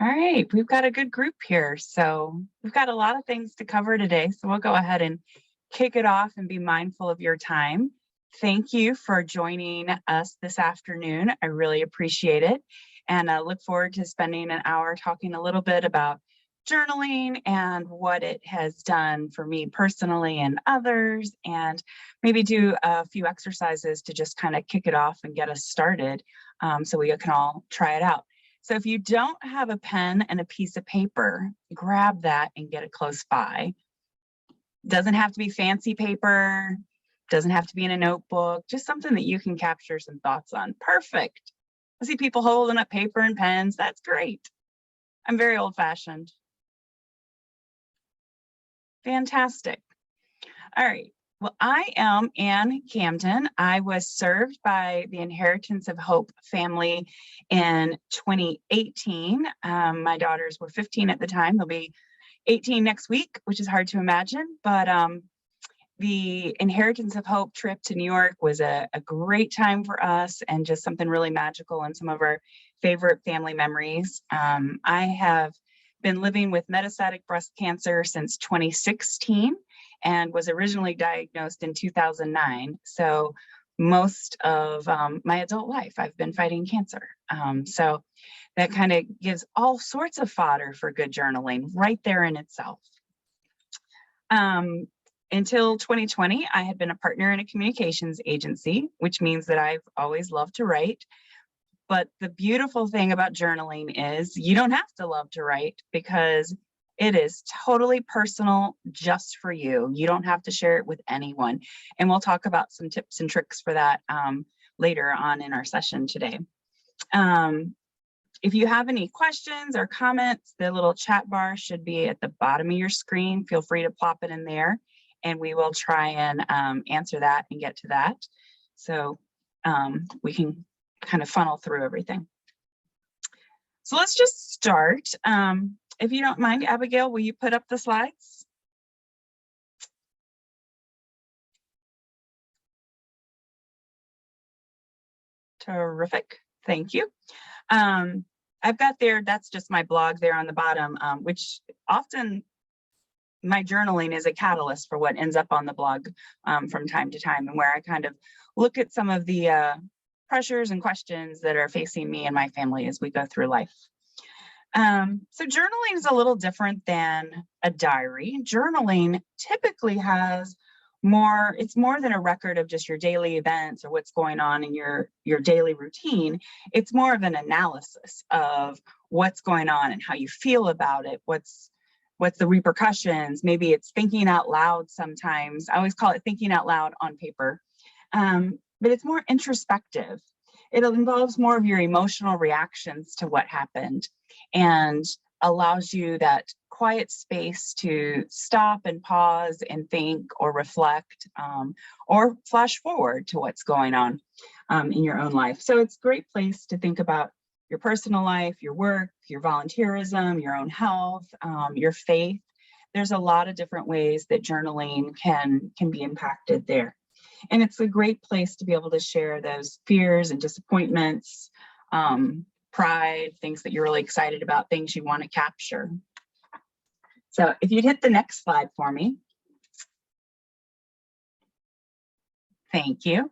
All right, we've got a good group here. So we've got a lot of things to cover today. So we'll go ahead and kick it off and be mindful of your time. Thank you for joining us this afternoon. I really appreciate it. And I look forward to spending an hour talking a little bit about journaling and what it has done for me personally and others, and maybe do a few exercises to just kind of kick it off and get us started so we can all try it out. So if you don't have a pen and a piece of paper, grab that and get it close by. Doesn't have to be fancy paper, doesn't have to be in a notebook, just something that you can capture some thoughts on. Perfect. I see people holding up paper and pens. That's great. I'm very old-fashioned. Fantastic. All right. Well, I am Ann Camden. I was served by the Inheritance of Hope family in 2018. My daughters were 15 at the time. They'll be 18 next week, which is hard to imagine. But the Inheritance of Hope trip to New York was a great time for us and just something really magical and some of our favorite family memories. I have been living with metastatic breast cancer since 2016 and was originally diagnosed in 2009. So most of my adult life, I've been fighting cancer. So that kind of gives all sorts of fodder for good journaling right there in itself. Until 2020, I had been a partner in a communications agency, which means that I've always loved to write. But the beautiful thing about journaling is you don't have to love to write because it is totally personal just for you. You don't have to share it with anyone. And we'll talk about some tips and tricks for that later on in our session today. If you have any questions or comments, the little chat bar should be at the bottom of your screen. Feel free to plop it in there and we will try and answer that and get to that. So we can kind of funnel through everything. So let's just start. If you don't mind, Abigail, will you put up the slides? Terrific, thank you. I've got there, that's just my blog there on the bottom, which often my journaling is a catalyst for what ends up on the blog from time to time, and where I kind of look at some of the pressures and questions that are facing me and my family as we go through life. So journaling is a little different than a diary. Journaling typically has more, it's more than a record of just your daily events or what's going on in your daily routine. It's more of an analysis of what's going on and how you feel about it, what's the repercussions. Maybe it's thinking out loud sometimes. I always call it thinking out loud on paper. But it's more introspective. It involves more of your emotional reactions to what happened and allows you that quiet space to stop and pause and think or reflect or flash forward to what's going on in your own life. So it's a great place to think about your personal life, your work, your volunteerism, your own health, your faith. There's a lot of different ways that journaling can be impacted there. And it's a great place to be able to share those fears and disappointments, pride, things that you're really excited about, things you want to capture. So if you'd hit the next slide for me. Thank you.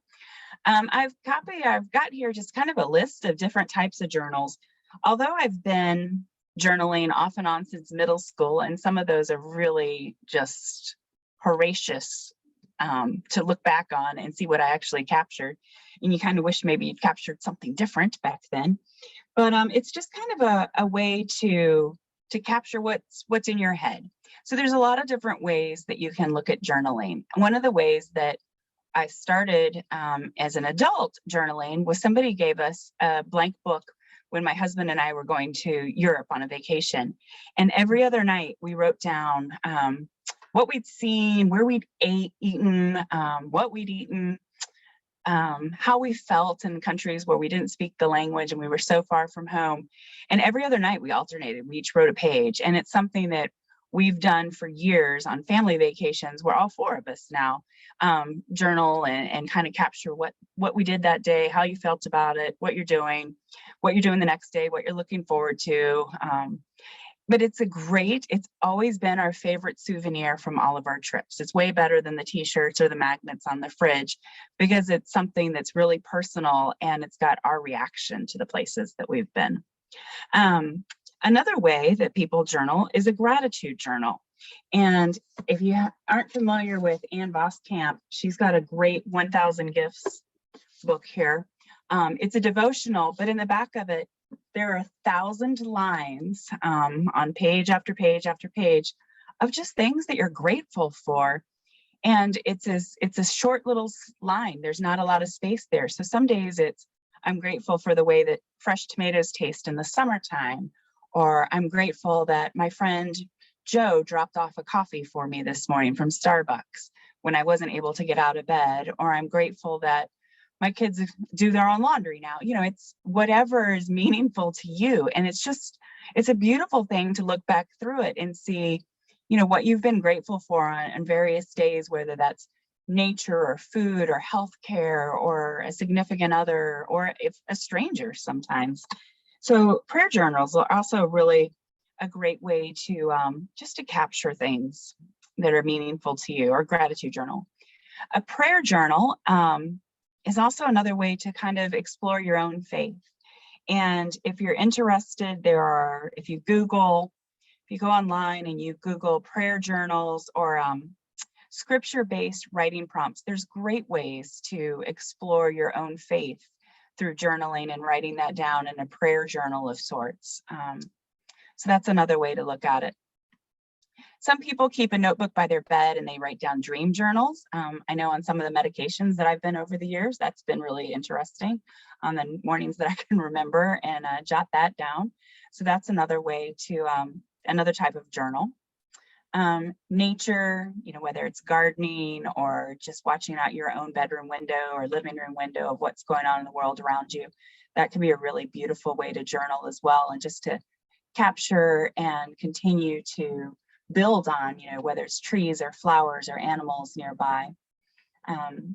I've got here just kind of a list of different types of journals. Although I've been journaling off and on since middle school, and some of those are really just horrendous to look back on and see what I actually captured. And you kind of wish maybe you'd captured something different back then. But it's just kind of a way to capture what's in your head. So there's a lot of different ways that you can look at journaling. One of the ways that I started as an adult journaling was somebody gave us a blank book when my husband and I were going to Europe on a vacation. And every other night we wrote down what we'd seen, where we'd eaten, what we'd eaten, how we felt in countries where we didn't speak the language and we were so far from home. And every other night we alternated, we each wrote a page. And it's something that we've done for years on family vacations, where all four of us now journal and kind of capture what we did that day, how you felt about it, what you're doing the next day, what you're looking forward to. But it's always been our favorite souvenir from all of our trips. It's way better than the t-shirts or the magnets on the fridge, because it's something that's really personal and it's got our reaction to the places that we've been. Another way that people journal is a gratitude journal. And if you aren't familiar with Ann Voskamp, she's got a great 1000 Gifts book here. It's a devotional, but in the back of it, there are 1,000 lines on page after page after page of just things that you're grateful for. And it's a short little line. There's not a lot of space there. So some days I'm grateful for the way that fresh tomatoes taste in the summertime, or I'm grateful that my friend Joe dropped off a coffee for me this morning from Starbucks when I wasn't able to get out of bed, or I'm grateful that my kids do their own laundry now. It's whatever is meaningful to you. And it's a beautiful thing to look back through it and see, what you've been grateful for on various days, whether that's nature or food or healthcare or a significant other, or if a stranger sometimes. So prayer journals are also really a great way to just to capture things that are meaningful to you, or gratitude journal. A prayer journal is also another way to kind of explore your own faith. And if you're interested, if you go online and you Google prayer journals or scripture-based writing prompts, there's great ways to explore your own faith through journaling and writing that down in a prayer journal of sorts. So that's another way to look at it. Some people keep a notebook by their bed and they write down dream journals. I know on some of the medications that I've been over the years, that's been really interesting on the mornings that I can remember, and jot that down. So that's another way to, another type of journal. Nature, whether it's gardening or just watching out your own bedroom window or living room window of what's going on in the world around you, that can be a really beautiful way to journal as well, and just to capture and continue to build on, whether it's trees or flowers or animals nearby.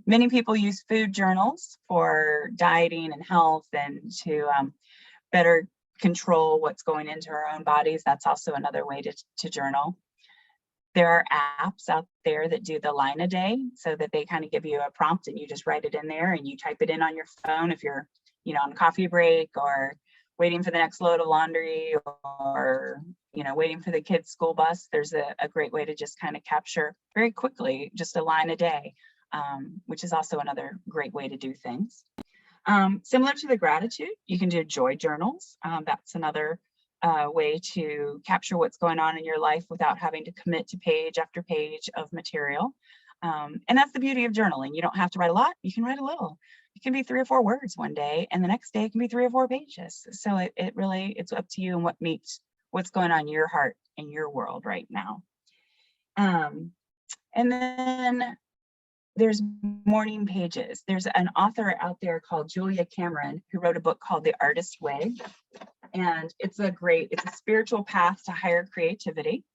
Many people use food journals for dieting and health and to better control what's going into our own bodies. That's also another way to journal. There are apps out there that do the line a day, so that they kind of give you a prompt and you just write it in there and you type it in on your phone if you're, on a coffee break or waiting for the next load of laundry, or, waiting for the kids' school bus. There's a great way to just kind of capture very quickly just a line a day, which is also another great way to do things. Similar to the gratitude, you can do joy journals. That's another way to capture what's going on in your life without having to commit to page after page of material. And that's the beauty of journaling. You don't have to write a lot, you can write a little. It can be 3 or 4 words one day, and the next day it can be 3 or 4 pages. So it's up to you and what meets what's going on in your heart and your world right now. And then there's morning pages. There's an author out there called Julia Cameron who wrote a book called The Artist's Way. And it's a spiritual path to higher creativity.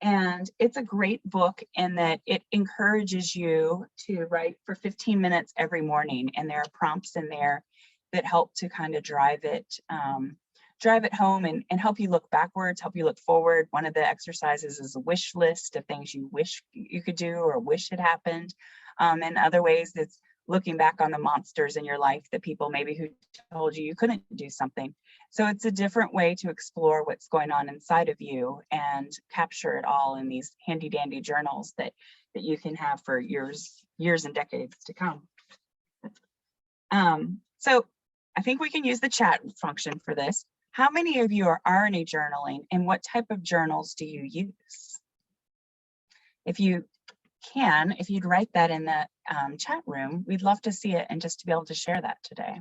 And it's a great book in that it encourages you to write for 15 minutes every morning. And there are prompts in there that help to kind of drive it home and help you look backwards, help you look forward. One of the exercises is a wish list of things you wish you could do or wish had happened. And other ways, it's looking back on the monsters in your life, the people maybe who told you couldn't do something. So it's a different way to explore what's going on inside of you and capture it all in these handy dandy journals that you can have for years and decades to come. So I think we can use the chat function for this. How many of you are already journaling, and what type of journals do you use? If you'd write that in the chat room, we'd love to see it and just to be able to share that today.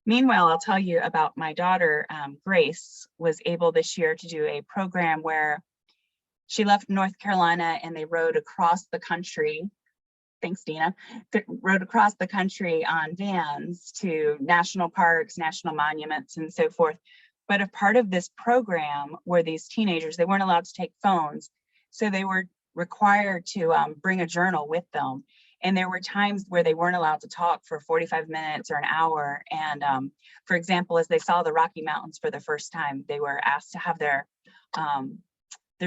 Meanwhile, I'll tell you about my daughter, Grace, was able this year to do a program where she left North Carolina and they rode across the country. Thanks, Dina. Rode across the country on vans to national parks, national monuments, and so forth, But a part of this program were these teenagers, they weren't allowed to take phones. So they were required to bring a journal with them. And there were times where they weren't allowed to talk for 45 minutes or an hour. And for example, as they saw the Rocky Mountains for the first time, they were asked to have their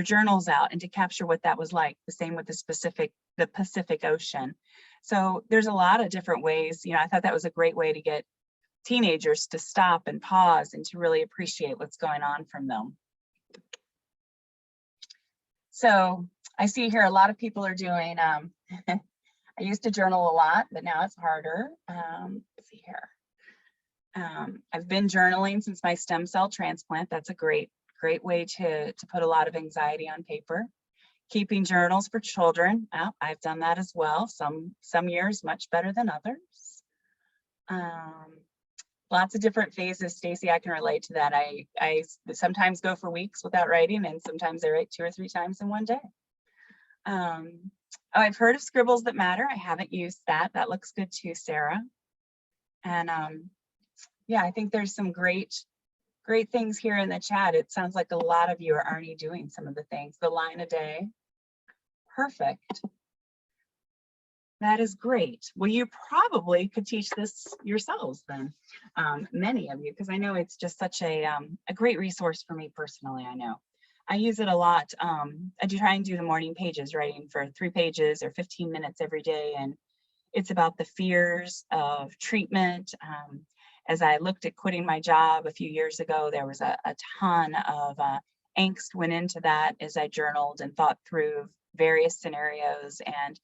journals out and to capture what that was like. The same with the Pacific Ocean. So there's a lot of different ways. I thought that was a great way to get teenagers to stop and pause and to really appreciate what's going on from them. So I see here a lot of people are doing, I used to journal a lot, but now it's harder. Let's see here. I've been journaling since my stem cell transplant. That's a great way to put a lot of anxiety on paper. Keeping journals for children. I've done that as well. Some years much better than others. Lots of different phases. Stacy, I can relate to that. I sometimes go for weeks without writing, and sometimes I write 2 or 3 times in one day. I've heard of Scribbles That Matter. I haven't used that. That looks good too, Sarah. And yeah, I think there's some great things here in the chat. It sounds like a lot of you are already doing some of the things. The line a day. Perfect. That is great. Well, you probably could teach this yourselves then, many of you, because I know it's just such a great resource for me personally. I know I use it a lot. I do try and do the morning pages, writing for 3 pages or 15 minutes every day, and it's about the fears of treatment. As I looked at quitting my job a few years ago, there was a ton of angst went into that as I journaled and thought through various scenarios and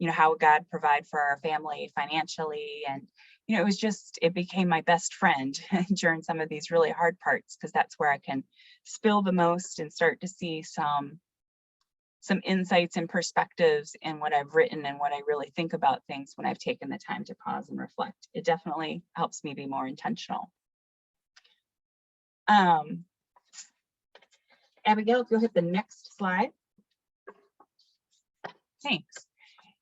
how would God provide for our family financially. And it became my best friend during some of these really hard parts, because that's where I can spill the most and start to see some insights and perspectives in what I've written and what I really think about things when I've taken the time to pause and reflect. It definitely helps me be more intentional. Abigail, if you'll hit the next slide. Thanks.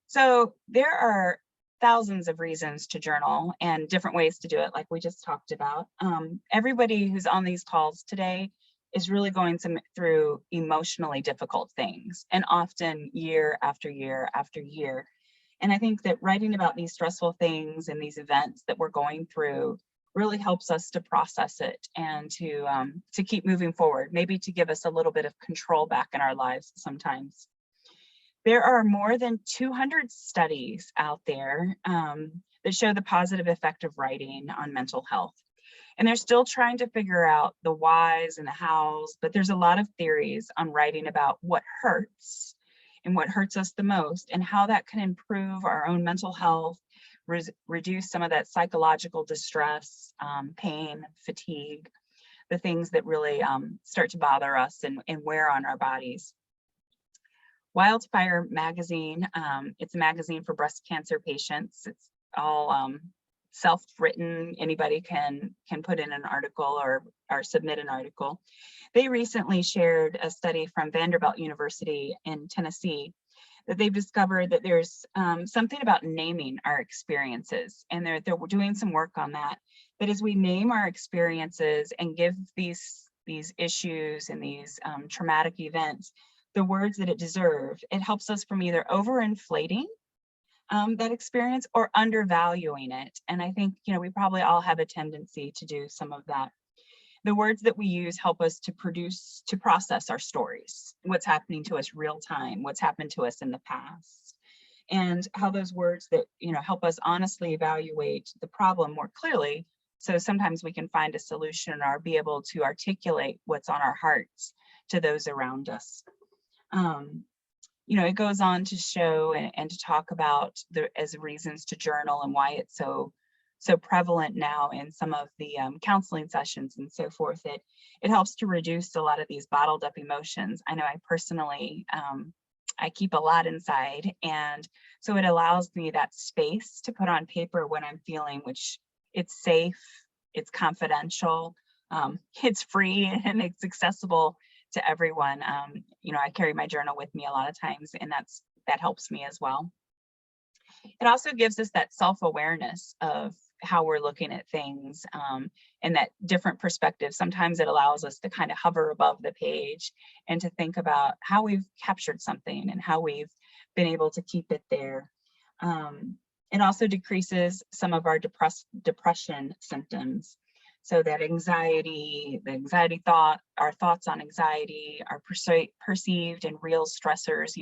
So there are thousands of reasons to journal and different ways to do it, like we just talked about. Everybody who's on these calls today is really going through emotionally difficult things, and often year after year after year. And I think that writing about these stressful things and these events that we're going through really helps us to process it and to keep moving forward, maybe to give us a little bit of control back in our lives sometimes. There are more than 200 studies out there that show the positive effect of writing on mental health. And they're still trying to figure out the whys and the hows, but there's a lot of theories on writing about what hurts and what hurts us the most, and how that can improve our own mental health, reduce some of that psychological distress, pain, fatigue, the things that really start to bother us and wear on our bodies. Wildfire magazine, it's a magazine for breast cancer patients. It's all self-written. Anybody can put in an article or submit an article. They recently shared a study from Vanderbilt University in Tennessee that they've discovered that there's something about naming our experiences, and they're doing some work on that. That as we name our experiences and give these issues and these traumatic events the words that it deserves, it helps us from either overinflating that experience or undervaluing it. And I think, we probably all have a tendency to do some of that. The words that we use help us to process our stories, what's happening to us real time, what's happened to us in the past, and how those words that, help us honestly evaluate the problem more clearly. So sometimes we can find a solution or be able to articulate what's on our hearts to those around us. It goes on to show and to talk about as reasons to journal and why it's so prevalent now in some of the counseling sessions and so forth. It helps to reduce a lot of these bottled up emotions. I know I personally, I keep a lot inside, and so it allows me that space to put on paper what I'm feeling, which it's safe, it's confidential, it's free, and it's accessible to everyone. I carry my journal with me a lot of times, and that helps me as well. It also gives us that self-awareness of how we're looking at things, and that different perspective. Sometimes it allows us to kind of hover above the page and to think about how we've captured something and how we've been able to keep it there. It also decreases some of our depression symptoms. So that anxiety, our thoughts on anxiety, our perceived and real stressors,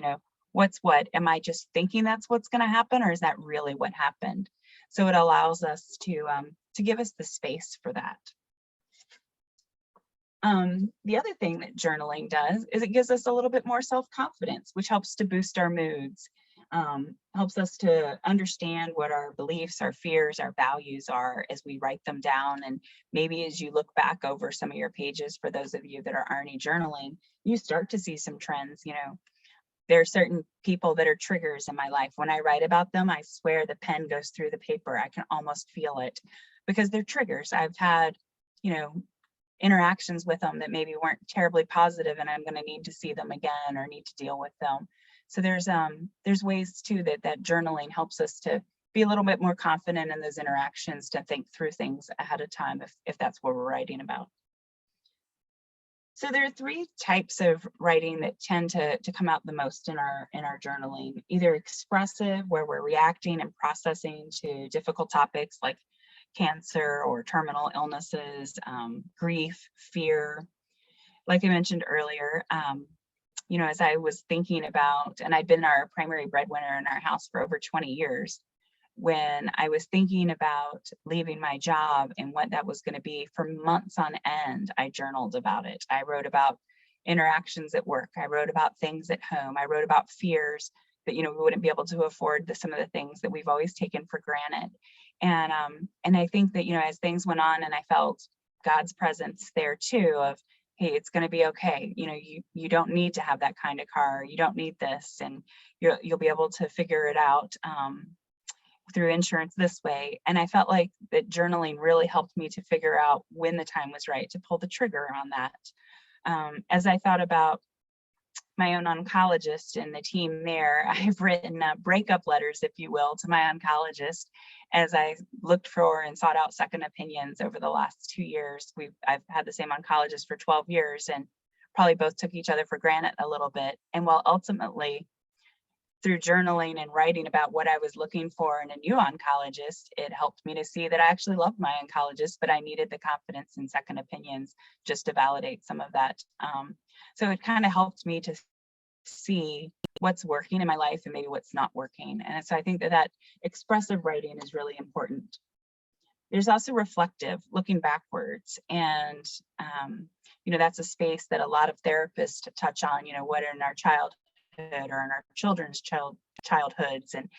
what's what? Am I just thinking that's what's going to happen, or is that really what happened? So it allows us to give us the space for that. The other thing that journaling does is it gives us a little bit more self-confidence, which helps to boost our moods, helps us to understand what our beliefs, our fears, our values are as we write them down. And maybe as you look back over some of your pages, for those of you that are already journaling, you start to see some trends. There are certain people that are triggers in my life. When I write about them, I swear the pen goes through the paper. I can almost feel it because they're triggers. I've had, interactions with them that maybe weren't terribly positive, and I'm going to need to see them again or need to deal with them. So there's ways too that journaling helps us to be a little bit more confident in those interactions, to think through things ahead of time if that's what we're writing about. So there are three types of writing that tend to come out the most in our journaling. Either expressive, where we're reacting and processing to difficult topics like cancer or terminal illnesses, grief, fear. Like I mentioned earlier, as I was thinking about, and I'd been our primary breadwinner in our house for over 20 years, when I was thinking about leaving my job and what that was going to be for months on end, I journaled about it. I wrote about interactions at work. I wrote about things at home. I wrote about fears that, we wouldn't be able to afford some of the things that we've always taken for granted. And I think that, as things went on and I felt God's presence there too, of, hey, it's going to be okay. You don't need to have that kind of car. You don't need this, and you'll be able to figure it out through insurance this way. And I felt like that journaling really helped me to figure out when the time was right to pull the trigger on that. As I thought about my own oncologist and the team there, I've written breakup letters, if you will, to my oncologist as I looked for and sought out second opinions over the last 2 years. I've had the same oncologist for 12 years and probably both took each other for granted a little bit. And while ultimately, through journaling and writing about what I was looking for in a new oncologist, it helped me to see that I actually loved my oncologist, but I needed the confidence in second opinions just to validate some of that. So it kind of helped me to see what's working in my life and maybe what's not working. And so I think that expressive writing is really important. There's also reflective, looking backwards. And, that's a space that a lot of therapists touch on, what in our childhood or in our children's childhoods and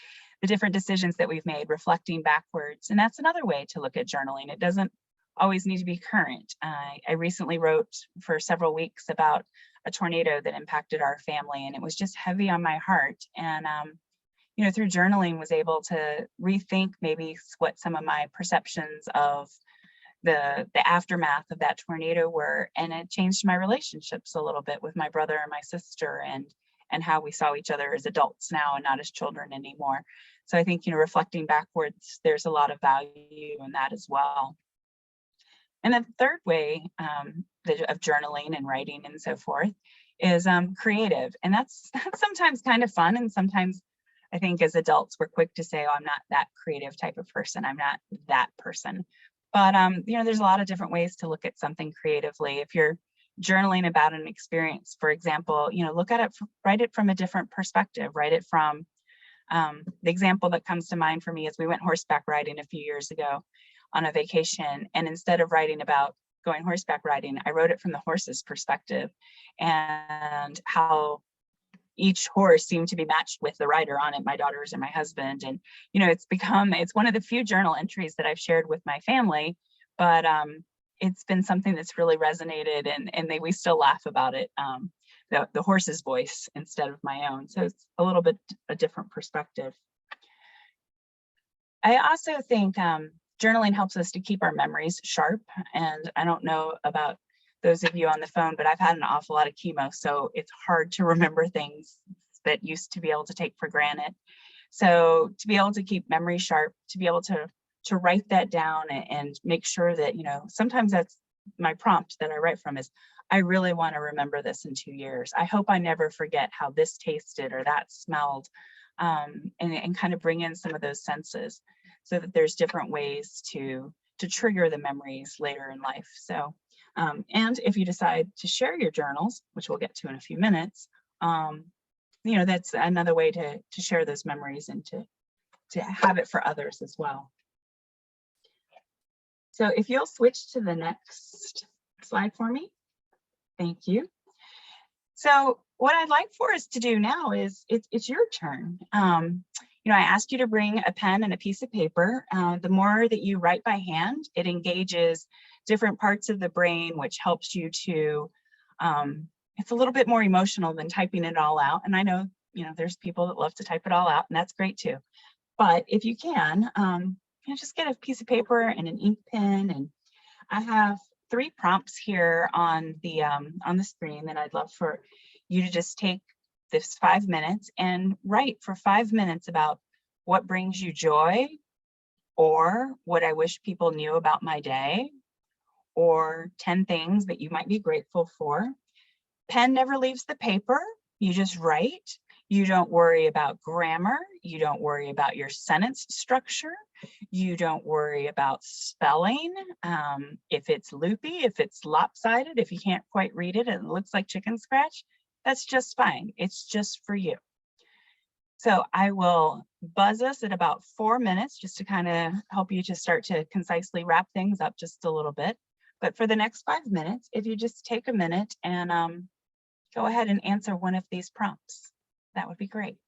the different decisions that we've made, reflecting backwards. And that's another way to look at journaling. It doesn't always need to be current. I recently wrote for several weeks about a tornado that impacted our family, and it was just heavy on my heart. And, through journaling was able to rethink maybe what some of my perceptions of the aftermath of that tornado were. And it changed my relationships a little bit with my brother and my sister, and how we saw each other as adults now and not as children anymore. So I think, reflecting backwards, there's a lot of value in that as well. And then the third way of journaling and writing and so forth is creative. And that's sometimes kind of fun. And sometimes I think as adults, we're quick to say, oh, I'm not that creative type of person. I'm not that person. But, there's a lot of different ways to look at something creatively. If you're journaling about an experience, for example, look at it, write it from a different perspective, write it from the example that comes to mind for me is we went horseback riding a few years ago on a vacation. And instead of writing about going horseback riding, I wrote it from the horse's perspective and how each horse seemed to be matched with the rider on it, my daughters and my husband. And, it's one of the few journal entries that I've shared with my family, but it's been something that's really resonated, and we still laugh about it, the horse's voice instead of my own. So it's a little bit a different perspective. I also think journaling helps us to keep our memories sharp. And I don't know about those of you on the phone, but I've had an awful lot of chemo, so it's hard to remember things that used to be able to take for granted. So to be able to keep memory sharp, to be able to write that down and make sure that, sometimes that's my prompt that I write from is, I really want to remember this in 2 years. I hope I never forget how this tasted or that smelled, and kind of bring in some of those senses so that there's different ways to trigger the memories later in life. So, and if you decide to share your journals, which we'll get to in a few minutes, that's another way to share those memories and to have it for others as well. So if you'll switch to the next slide for me. Thank you. So what I'd like for us to do now is it's your turn. I asked you to bring a pen and a piece of paper. The more that you write by hand, it engages different parts of the brain, which helps you to, it's a little bit more emotional than typing it all out. And I know, there's people that love to type it all out, and that's great too. But if you can, just get a piece of paper and an ink pen. And I have 3 prompts here on the screen that I'd love for you to just take this 5 minutes and write for 5 minutes about what brings you joy, or what I wish people knew about my day, or 10 things that you might be grateful for. Pen never leaves the paper. You just write. You don't worry about grammar. You don't worry about your sentence structure. You don't worry about spelling. If it's loopy, if it's lopsided, if you can't quite read it and it looks like chicken scratch, that's just fine. It's just for you. So I will buzz us at about 4 minutes just to kind of help you to start to concisely wrap things up just a little bit. But for the next 5 minutes, if you just take a minute and go ahead and answer one of these prompts, that would be great.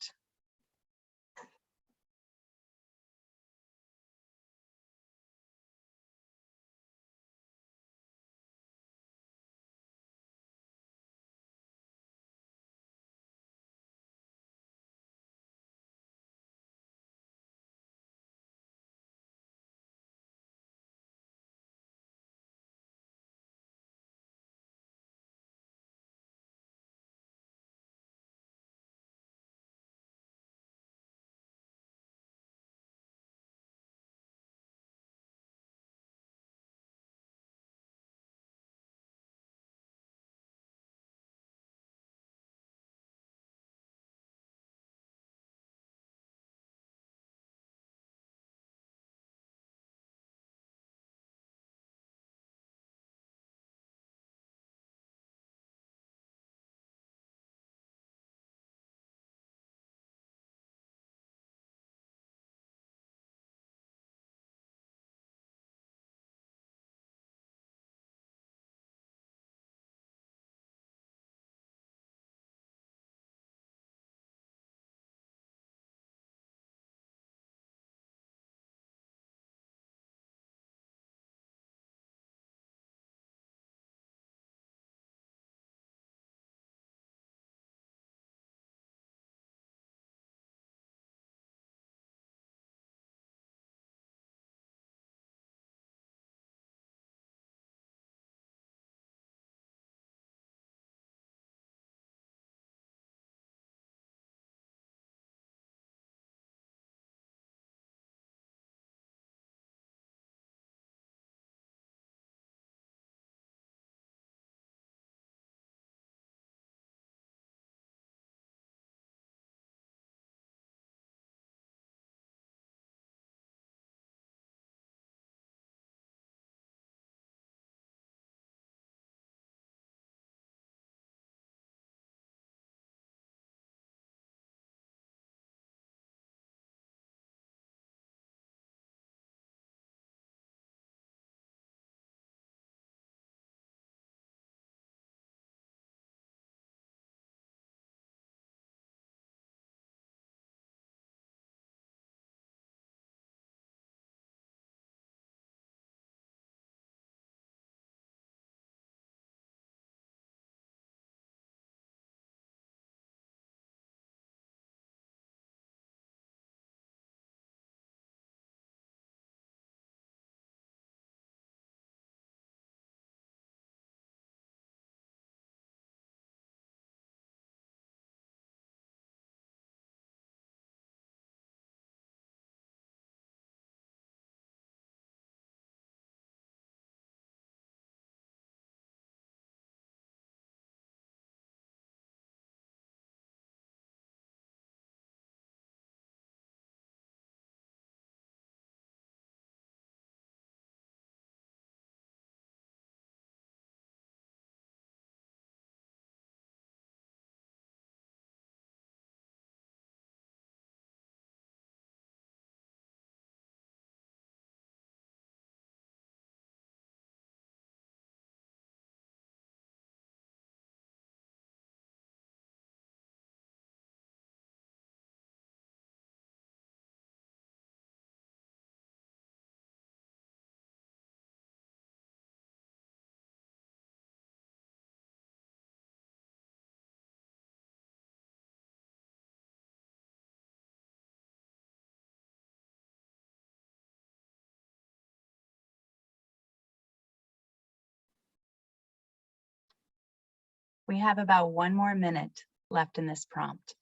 We have about 1 more minute left in this prompt.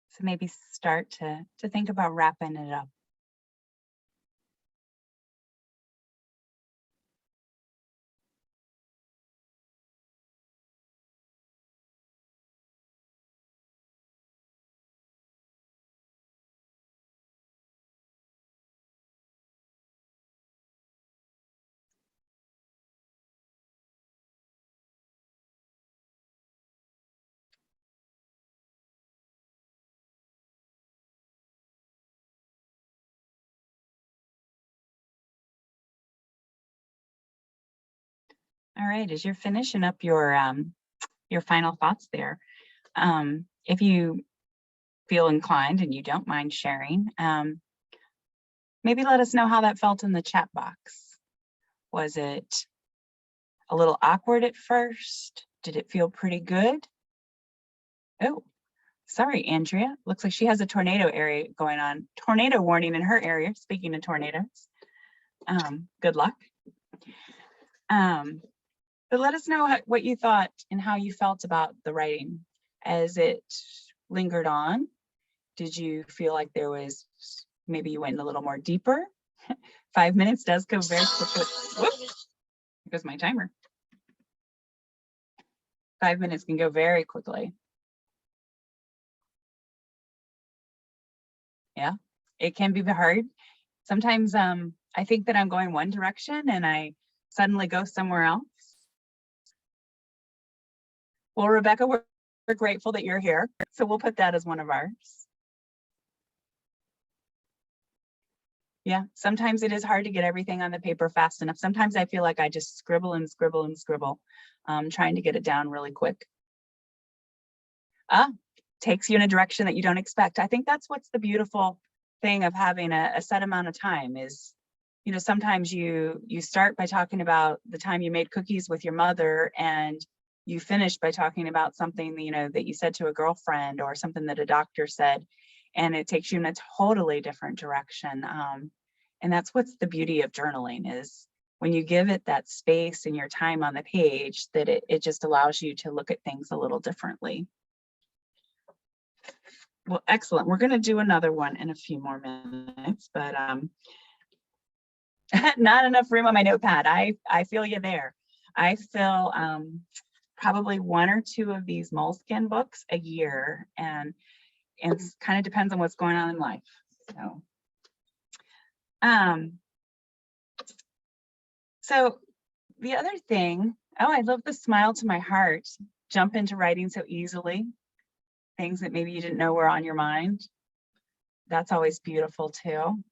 So maybe start to think about wrapping it up. All right, as you're finishing up your final thoughts there, if you feel inclined and you don't mind sharing, maybe let us know how that felt in the chat box. Was it a little awkward at first? Did it feel pretty good? Oh, sorry, Andrea. Looks like she has a tornado area going on. Tornado warning in her area, speaking of tornadoes. Good luck. But let us know what you thought and how you felt about the writing as it lingered on. Did you feel like there was, maybe you went a little more deeper? 5 minutes does go very quickly. Whoops, there goes my timer. 5 minutes can go very quickly. Yeah, it can be hard. Sometimes I think that I'm going one direction and I suddenly go somewhere else. Well, Rebecca, we're grateful that you're here. So we'll put that as one of ours. Yeah, sometimes it is hard to get everything on the paper fast enough. Sometimes I feel like I just scribble and scribble and scribble, trying to get it down really quick. Takes you in a direction that you don't expect. I think that's what's the beautiful thing of having a set amount of time is, you know, sometimes you start by talking about the time you made cookies with your mother and you finish by talking about something, you know, that you said to a girlfriend or something that a doctor said, and it takes you in a totally different direction. And that's what's the beauty of journaling is when you give it that space and your time on the page, that it just allows you to look at things a little differently. Well, excellent. We're going to do another one in a few more minutes, but not enough room on my notepad. I feel you there. I fill probably 1 or 2 of these Moleskine books a year, and it kind of depends on what's going on in life. So the other thing, I love the smile to my heart. Jump into writing so easily. Things that maybe you didn't know were on your mind. That's always beautiful too.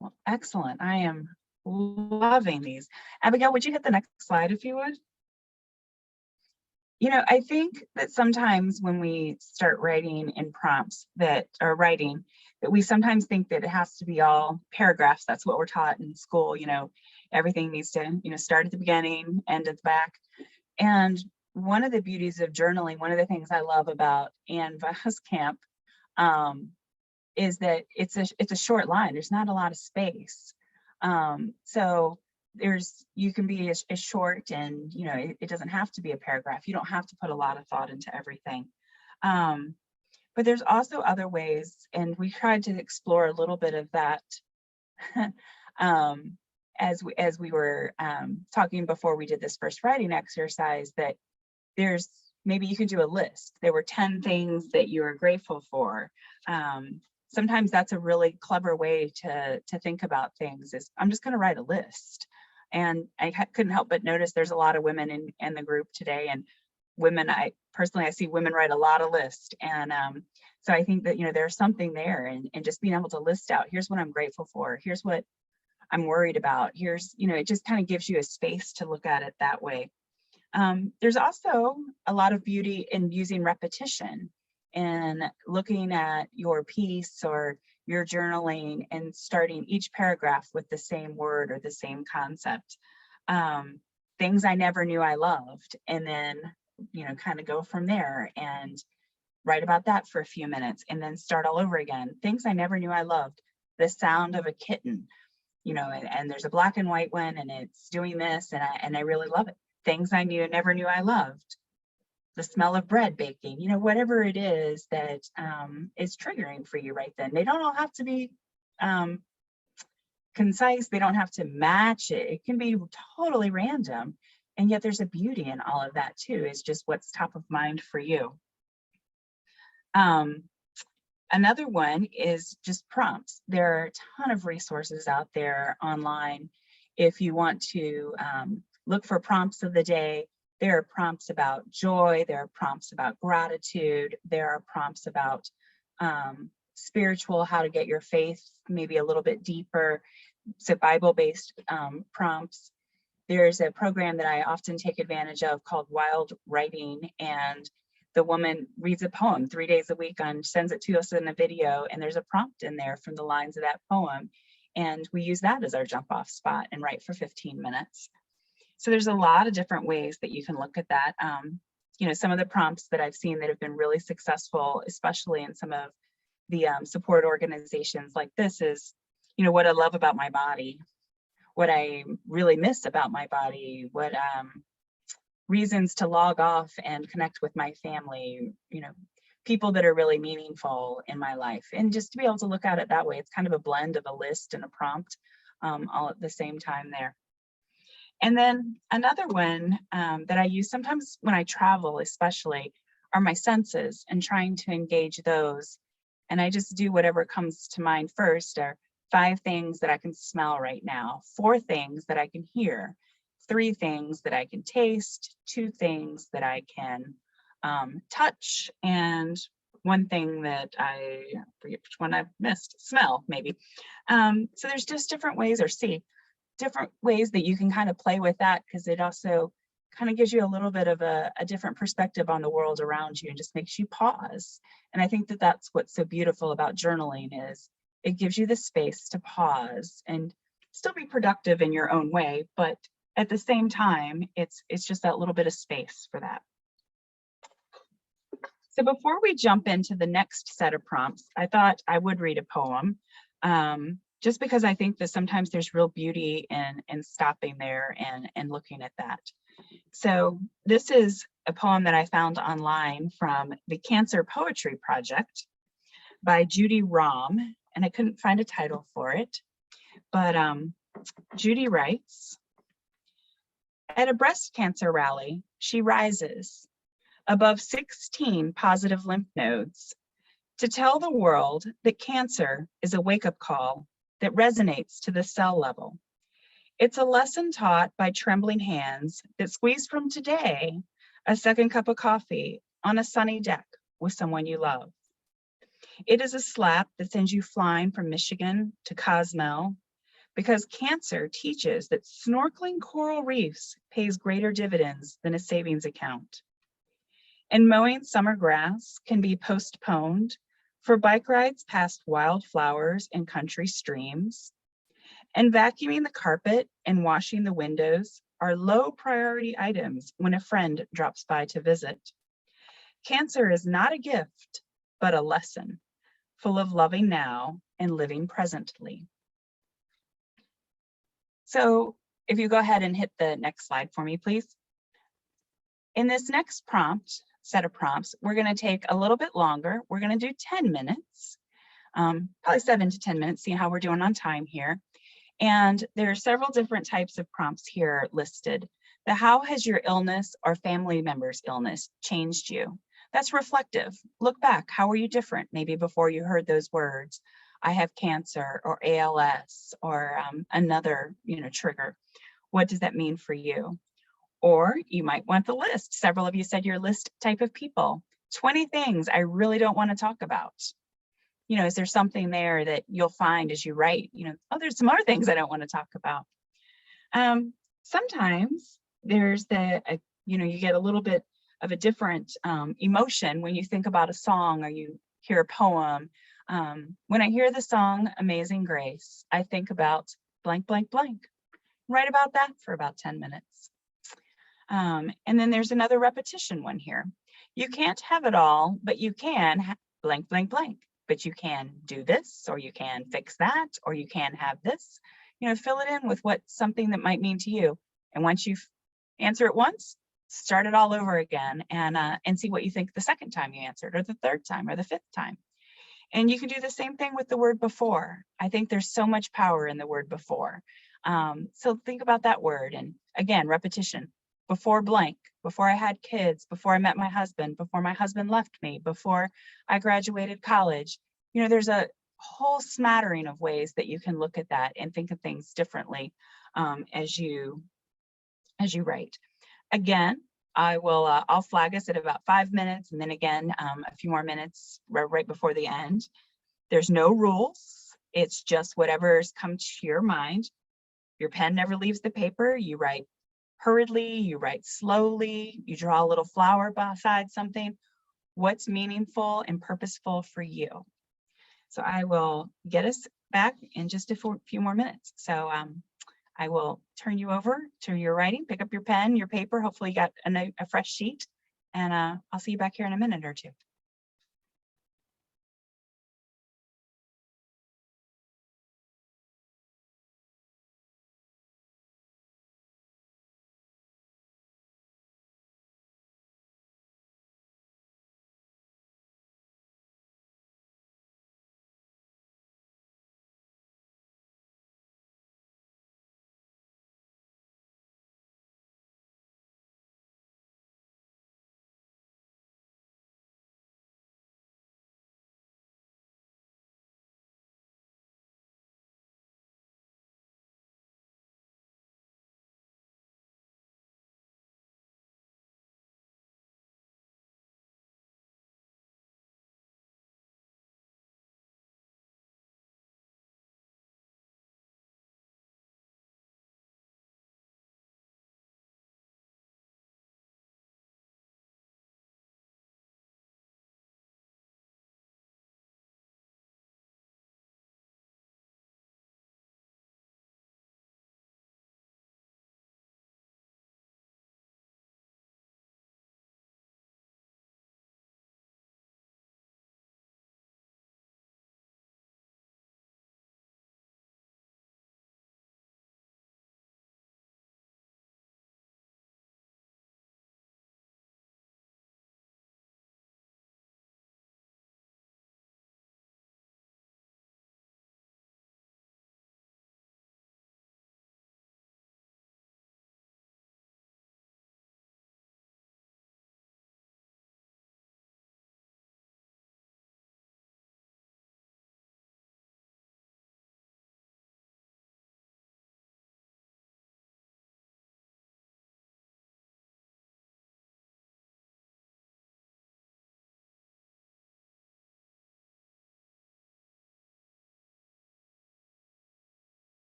Well, excellent. I am loving these. Abigail, would you hit the next slide if you would? You know, I think that sometimes when we start writing in prompts that we sometimes think that it has to be all paragraphs. That's what we're taught in school. You know, everything needs to, you know, start at the beginning, end at the back. And one of the beauties of journaling, one of the things I love about Anne Voskamp is that it's a short line. There's not a lot of space. So you can be as short, and you know, it doesn't have to be a paragraph. You don't have to put a lot of thought into everything. But there's also other ways, and we tried to explore a little bit of that as we were talking before we did this first writing exercise, that maybe you could do a list. There were 10 things that you were grateful for. Sometimes that's a really clever way to think about things, is I'm just going to write a list. And I couldn't help but notice there's a lot of women in the group today, and women, I see women write a lot of lists. And so I think that, you know, there's something there, and just being able to list out, here's what I'm grateful for, here's what I'm worried about, here's, you know, it just kind of gives you a space to look at it that way. There's also a lot of beauty in using repetition and looking at your piece or your journaling and starting each paragraph with the same word or the same concept. Things I never knew I loved, and then, you know, kind of go from there and write about that for a few minutes and then start all over again. Things I never knew I loved. The sound of a kitten. and there's a black and white one, and it's doing this, and I really love it. Things I never knew I loved. The smell of bread baking, whatever it is that is triggering for you right then. They don't all have to be concise. They don't have to match it. It can be totally random. And yet there's a beauty in all of that too. It's just what's top of mind for you. Another one is just prompts. There are a ton of resources out there online. If you want to look for prompts of the day, there are prompts about joy, there are prompts about gratitude, there are prompts about spiritual, how to get your faith maybe a little bit deeper, so Bible-based prompts. There's a program that I often take advantage of called Wild Writing, and the woman reads a poem 3 days a week and sends it to us in a video, and there's a prompt in there from the lines of that poem, and we use that as our jump off spot and write for 15 minutes. So there's a lot of different ways that you can look at that. Some of the prompts that I've seen that have been really successful, especially in some of the support organizations like this, is, what I love about my body, what I really miss about my body, what reasons to log off and connect with my family, people that are really meaningful in my life. And just to be able to look at it that way, it's kind of a blend of a list and a prompt all at the same time there. And then another one that I use sometimes when I travel, especially, are my senses and trying to engage those. And I just do whatever comes to mind first, are 5 things that I can smell right now, 4 things that I can hear, 3 things that I can taste, 2 things that I can touch, and 1 thing that I forget which one I've missed, smell maybe. So there's just different ways, or see, different ways that you can kind of play with that, because it also kind of gives you a little bit of a different perspective on the world around you and just makes you pause. And I think that that's what's so beautiful about journaling, is it gives you the space to pause and still be productive in your own way, but at the same time, it's just that little bit of space for that. So before we jump into the next set of prompts, I thought I would read a poem, just because I think that sometimes there's real beauty in stopping there and looking at that. So this is a poem that I found online from the Cancer Poetry Project by Judy Rahm, and I couldn't find a title for it, but Judy writes, "At a breast cancer rally, she rises above 16 positive lymph nodes to tell the world that cancer is a wake-up call that resonates to the cell level. It's a lesson taught by trembling hands that squeeze from today a second cup of coffee on a sunny deck with someone you love. It is a slap that sends you flying from Michigan to Cozumel, because cancer teaches that snorkeling coral reefs pays greater dividends than a savings account. And mowing summer grass can be postponed for bike rides past wildflowers and country streams. And vacuuming the carpet and washing the windows are low priority items when a friend drops by to visit. Cancer is not a gift, but a lesson, full of loving now and living presently." So if you go ahead and hit the next slide for me, please. In this next set of prompts, we're going to take a little bit longer. We're going to do 10 minutes, probably 7 to 10 minutes, see how we're doing on time here. And there are several different types of prompts here listed. The how has your illness or family member's illness changed you? That's reflective. Look back. How were you different? Maybe before you heard those words, I have cancer or ALS or another trigger. What does that mean for you? Or you might want the list. Several of you said you're a list type of people. 20 things I really don't want to talk about. Is there something there that you'll find as you write, oh, there's some other things I don't want to talk about. Sometimes there's you get a little bit of a different emotion when you think about a song or you hear a poem. When I hear the song Amazing Grace, I think about blank, blank, blank. Write about that for about 10 minutes. And then there's another repetition one here. You can't have it all, but you can blank, blank, blank. But you can do this, or you can fix that, or you can have this. fill it in with what something that might mean to you. And once you answer it once, start it all over again and see what you think the second time you answered, or the third time, or the fifth time. And you can do the same thing with the word before. I think there's so much power in the word before. So think about that word. And again, repetition. Before blank, before I had kids, before I met my husband, before my husband left me, before I graduated college. There's a whole smattering of ways that you can look at that and think of things differently as you write. Again, I'll flag us at about 5 minutes, and then again, a few more minutes right before the end. There's no rules. It's just whatever's come to your mind. Your pen never leaves the paper. You write hurriedly, you write slowly, you draw a little flower beside something. What's meaningful and purposeful for you? So I will get us back in just a few more minutes. So I will turn you over to your writing. Pick up your pen, your paper. Hopefully you got a fresh sheet. And I'll see you back here in a minute or two.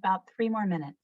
About 3 more minutes.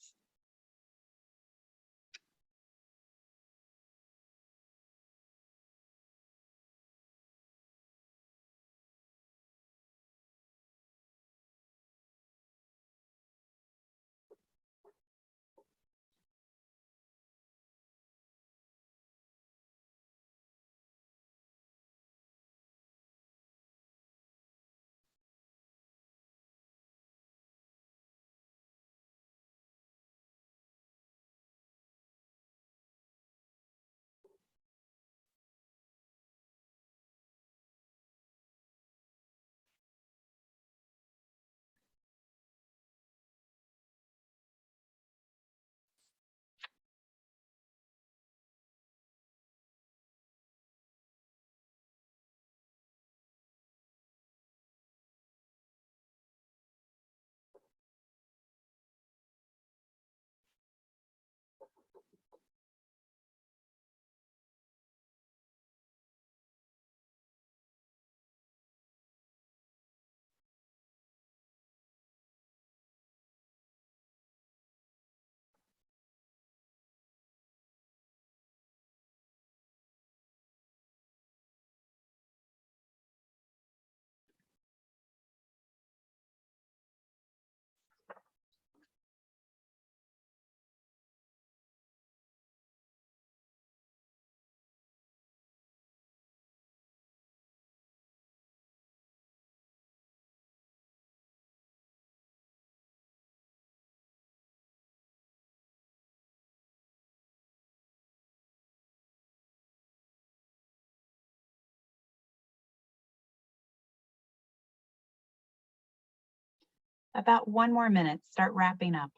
About 1 more minute, start wrapping up.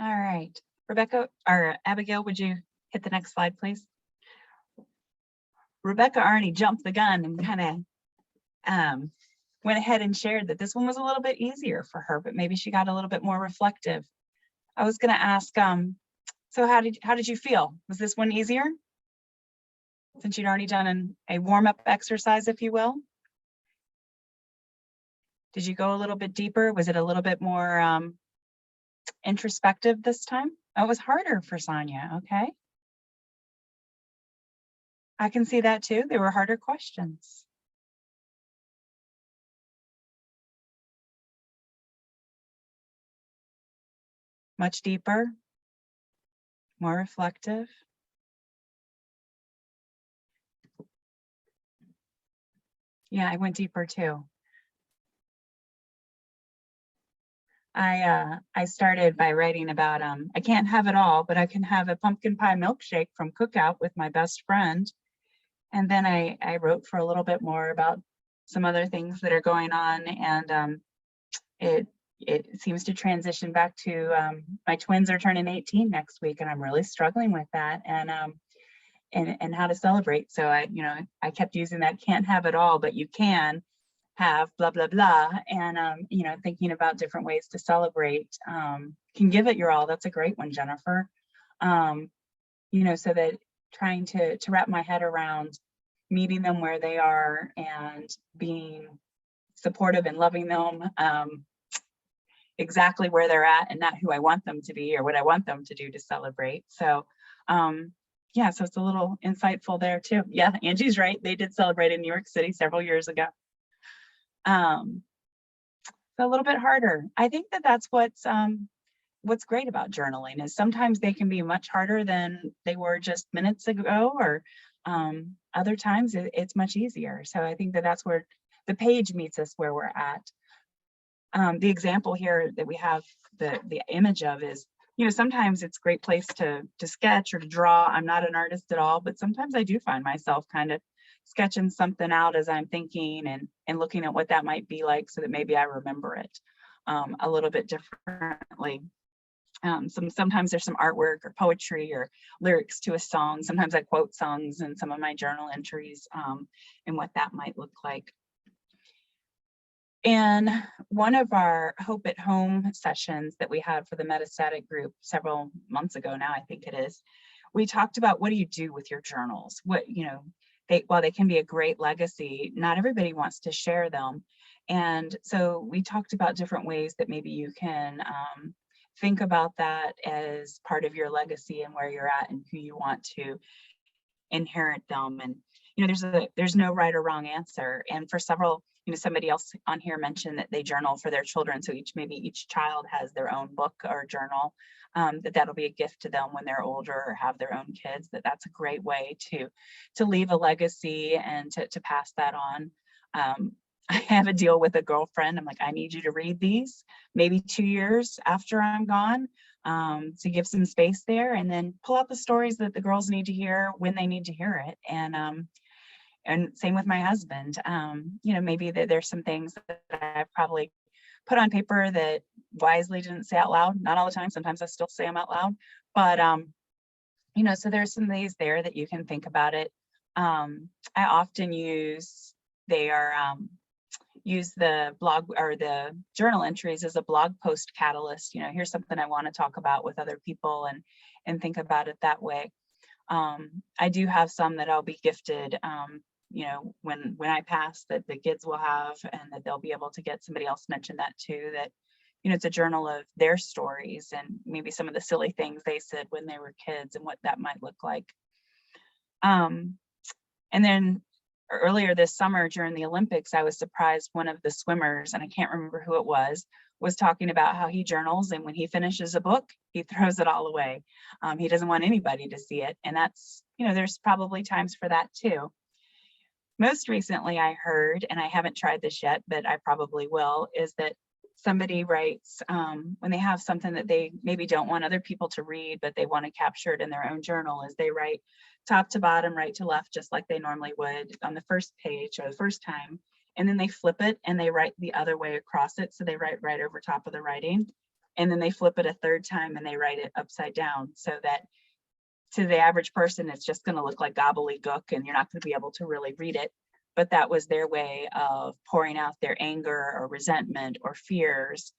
All right, Rebecca or Abigail, would you hit the next slide, please? Rebecca already jumped the gun and kind of went ahead and shared that this one was a little bit easier for her, but maybe she got a little bit more reflective. I was going to ask, so how did you feel? Was this one easier? Since you'd already done a warm-up exercise, if you will? Did you go a little bit deeper? Was it a little bit more introspective this time? Oh, it was harder for Sonia, okay. I can see that too. They were harder questions. Much deeper, more reflective. Yeah, I went deeper too. I started by writing about, I can't have it all, but I can have a pumpkin pie milkshake from Cookout with my best friend. And then I wrote for a little bit more about some other things that are going on. And it seems to transition back to, my twins are turning 18 next week, and I'm really struggling with that and how to celebrate. So I kept using that can't have it all, but you can have blah, blah, blah. And, thinking about different ways to celebrate, can give it your all. That's a great one, Jennifer. So that trying to wrap my head around meeting them where they are and being supportive and loving them exactly where they're at and not who I want them to be or what I want them to do to celebrate. So yeah, so it's a little insightful there too. Yeah, Angie's right. They did celebrate in New York City several years ago. So a little bit harder. I think that's what's great about journaling is sometimes they can be much harder than they were just minutes ago or Other times it's much easier. So I think that that's where the page meets us where we're at. The example here that we have the image of is, sometimes it's a great place to sketch or to draw. I'm not an artist at all, but sometimes I do find myself kind of sketching something out as I'm thinking and looking at what that might be like, so that maybe I remember it a little bit differently. Sometimes there's some artwork or poetry or lyrics to a song. Sometimes I quote songs in some of my journal entries, and what that might look like. And one of our Hope at Home sessions that we had for the metastatic group several months ago now, I think it is, we talked about, what do you do with your journals? While they can be a great legacy, not everybody wants to share them. And so we talked about different ways that maybe you can think about that as part of your legacy and where you're at and who you want to inherit them. And there's no right or wrong answer. And for several, somebody else on here mentioned that they journal for their children. So maybe each child has their own book or journal, that'll be a gift to them when they're older or have their own kids. That's a great way to leave a legacy and to pass that on. I have a deal with a girlfriend. I'm like, I need you to read these maybe 2 years after I'm gone, to give some space there, and then pull out the stories that the girls need to hear when they need to hear it. And same with my husband. Maybe there's some things that I've probably put on paper that wisely didn't say out loud. Not all the time. Sometimes I still say them out loud. But, so there's some ways there that you can think about it. I often use the blog or the journal entries as a blog post catalyst. Here's something I want to talk about with other people, and think about it that way. I do have some that I'll be gifted, when I pass, that the kids will have, and that they'll be able to get. Somebody else mentioned that too, that, it's a journal of their stories and maybe some of the silly things they said when they were kids and what that might look like. And then earlier this summer during the Olympics, I was surprised one of the swimmers, and I can't remember who it was talking about how he journals, and when he finishes a book, he throws it all away. He doesn't want anybody to see it. And that's, there's probably times for that too. Most recently I heard, and I haven't tried this yet, but I probably will, is that somebody writes, when they have something that they maybe don't want other people to read, but they want to capture it in their own journal, is they write top to bottom, right to left, just like they normally would on the first page or the first time. And then they flip it and they write the other way across it. So they write right over top of the writing. And then they flip it a third time and they write it upside down, so that to the average person, it's just going to look like gobbledygook and you're not going to be able to really read it. But that was their way of pouring out their anger or resentment or fears,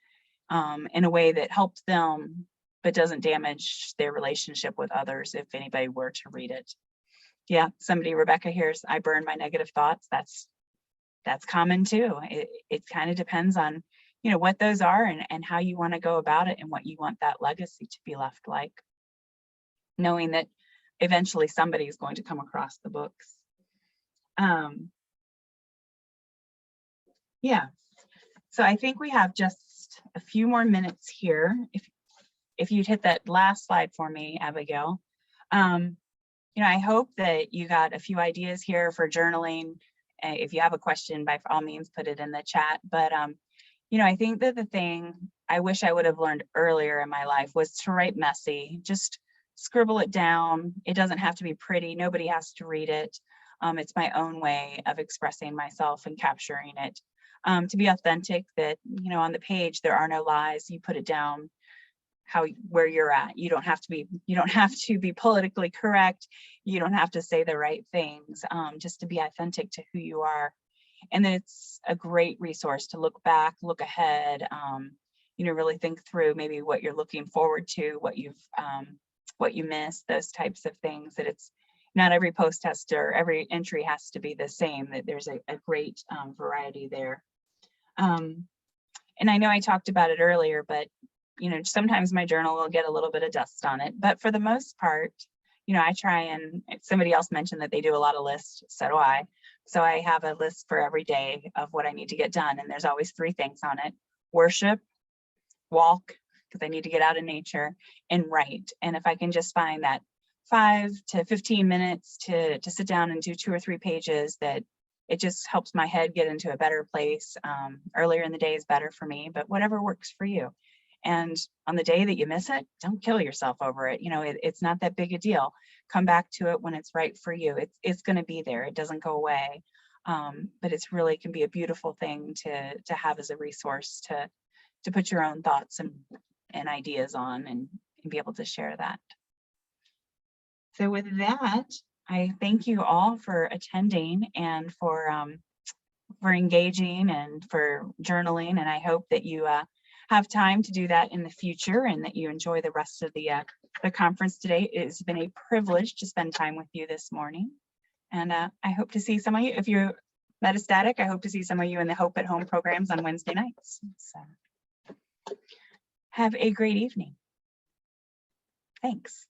in a way that helped them, but doesn't damage their relationship with others if anybody were to read it. Yeah, Rebecca here's, I burn my negative thoughts. That's common too. It kind of depends on, what those are and how you want to go about it and what you want that legacy to be left like, knowing that eventually somebody is going to come across the books. Yeah, so I think we have just a few more minutes here. If you'd hit that last slide for me, Abigail. I hope that you got a few ideas here for journaling. If you have a question, by all means, put it in the chat. But, I think that the thing I wish I would have learned earlier in my life was to write messy. Just scribble it down. It doesn't have to be pretty. Nobody has to read it. It's my own way of expressing myself and capturing it. To be authentic, that, on the page, there are no lies. You put it down where you're at. You don't have to be politically correct. You don't have to say the right things, just to be authentic to who you are. And then it's a great resource to look back, look ahead, really think through maybe what you're looking forward to, what you missed, those types of things. That it's not every post or every entry has to be the same, that there's a great variety there. And I know I talked about it earlier, but sometimes my journal will get a little bit of dust on it, but for the most part, I try, and somebody else mentioned that they do a lot of lists, so do I. So I have a list for every day of what I need to get done, and there's always 3 things on it: worship, walk, because I need to get out in nature, and write. And if I can just find that 5 to 15 minutes to sit down and do 2 or 3 pages, that it just helps my head get into a better place. Earlier in the day is better for me, but whatever works for you. And on the day that you miss it, don't kill yourself over it. It's not that big a deal. Come back to it when it's right for you. It's going to be there. It doesn't go away. But it's really can be a beautiful thing to have as a resource to put your own thoughts and ideas on and be able to share that. So with that, I thank you all for attending and for engaging and for journaling. And I hope that you have time to do that in the future and that you enjoy the rest of the conference today. It's been a privilege to spend time with you this morning. And I hope to see some of you. If you're metastatic, I hope to see some of you in the Hope at Home programs on Wednesday nights. So have a great evening. Thanks.